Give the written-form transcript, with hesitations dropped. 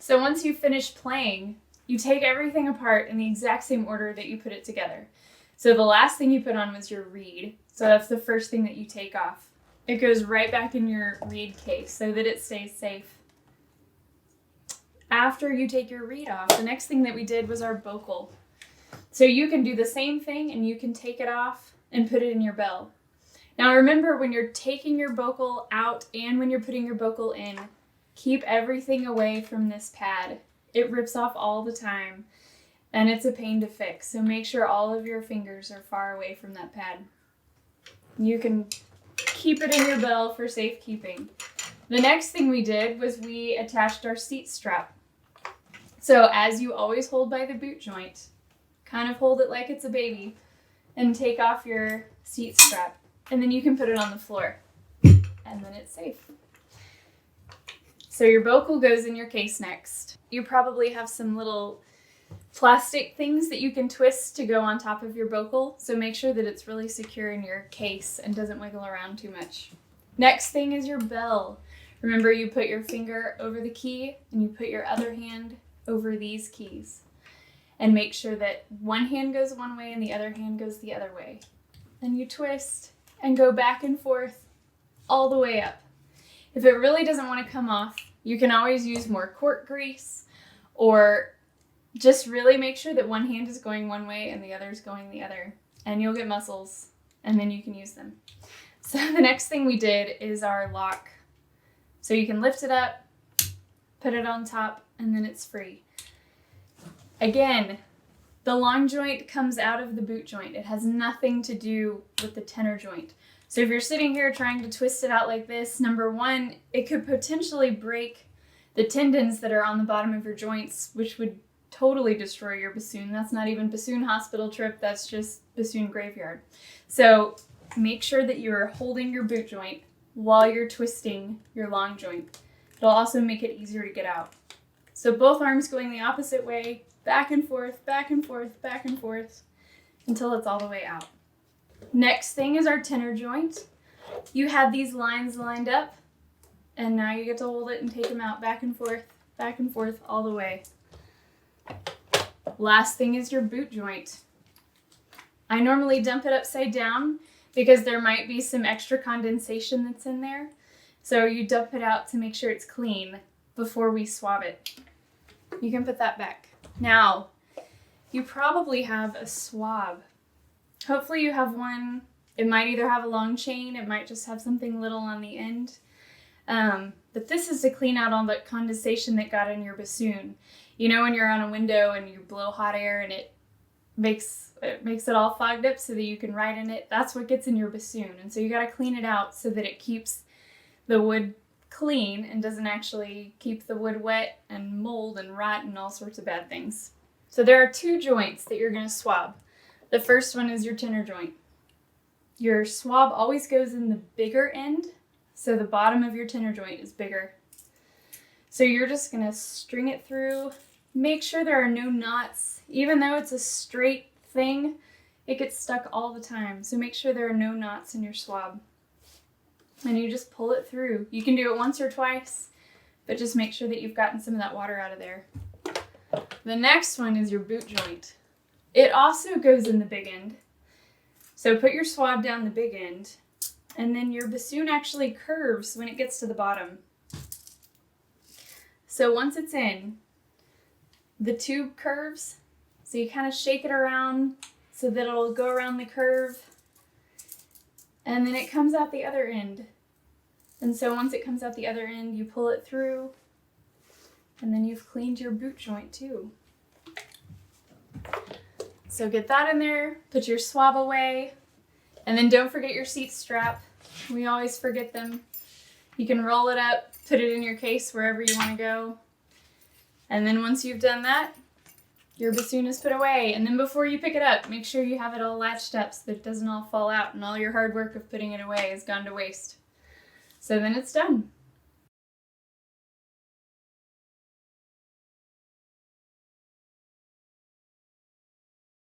So once you finish playing, you take everything apart in the exact same order that you put it together. So the last thing you put on was your reed. So that's the first thing that you take off. It goes right back in your reed case so that it stays safe. After you take your reed off, the next thing that we did was our bocal. So you can do the same thing and you can take it off and put it in your bell. Now remember, when you're taking your bocal out and when you're putting your bocal in, keep everything away from this pad. It rips off all the time and it's a pain to fix. So make sure all of your fingers are far away from that pad. You can keep it in your bell for safekeeping. The next thing we did was we attached our seat strap. So as you always hold by the boot joint, kind of hold it like it's a baby and take off your seat strap. And then you can put it on the floor and then it's safe. So your bocal goes in your case next. You probably have some little plastic things that you can twist to go on top of your bocal. So make sure that it's really secure in your case and doesn't wiggle around too much. Next thing is your bell. Remember, you put your finger over the key and you put your other hand over these keys. And make sure that one hand goes one way and the other hand goes the other way. And you twist and go back and forth all the way up. If it really doesn't want to come off, you can always use more cork grease, or just really make sure that one hand is going one way and the other is going the other. And you'll get muscles and then you can use them. So the next thing we did is our lock. So you can lift it up, put it on top, and then it's free. Again, the long joint comes out of the boot joint. It has nothing to do with the tenor joint. So if you're sitting here trying to twist it out like this, number one, it could potentially break the tendons that are on the bottom of your joints, which would totally destroy your bassoon. That's not even bassoon hospital trip, that's just bassoon graveyard. So make sure that you're holding your boot joint while you're twisting your long joint. It'll also make it easier to get out. So both arms going the opposite way, back and forth, back and forth, back and forth, until it's all the way out. Next thing is our tenor joint. You had these lines lined up, and now you get to hold it and take them out back and forth, all the way. Last thing is your boot joint. I normally dump it upside down because there might be some extra condensation that's in there. So you dump it out to make sure it's clean before we swab it. You can put that back. Now, you probably have a swab. Hopefully you have one. It might either have a long chain, it might just have something little on the end. But this is to clean out all the condensation that got in your bassoon. You know when you're on a window and you blow hot air and it makes it all fogged up so that you can write in it? That's what gets in your bassoon. And so you got to clean it out so that it keeps the wood clean and doesn't actually keep the wood wet and mold and rot and all sorts of bad things. So there are two joints that you're going to swab. The first one is your tenor joint. Your swab always goes in the bigger end, so the bottom of your tenor joint is bigger. So you're just going to string it through. Make sure there are no knots. Even though it's a straight thing, it gets stuck all the time. So make sure there are no knots in your swab. And you just pull it through. You can do it once or twice, but just make sure that you've gotten some of that water out of there. The next one is your boot joint. It also goes in the big end. So put your swab down the big end, and then your bassoon actually curves when it gets to the bottom. So once it's in, the tube curves, so you kind of shake it around so that it'll go around the curve, and then it comes out the other end. And so once it comes out the other end, you pull it through, and then you've cleaned your boot joint too. So get that in there, put your swab away, and then don't forget your seat strap. We always forget them. You can roll it up, put it in your case wherever you want to go. And then once you've done that, your bassoon is put away. And then before you pick it up, make sure you have it all latched up so that it doesn't all fall out and all your hard work of putting it away has gone to waste. So then it's done.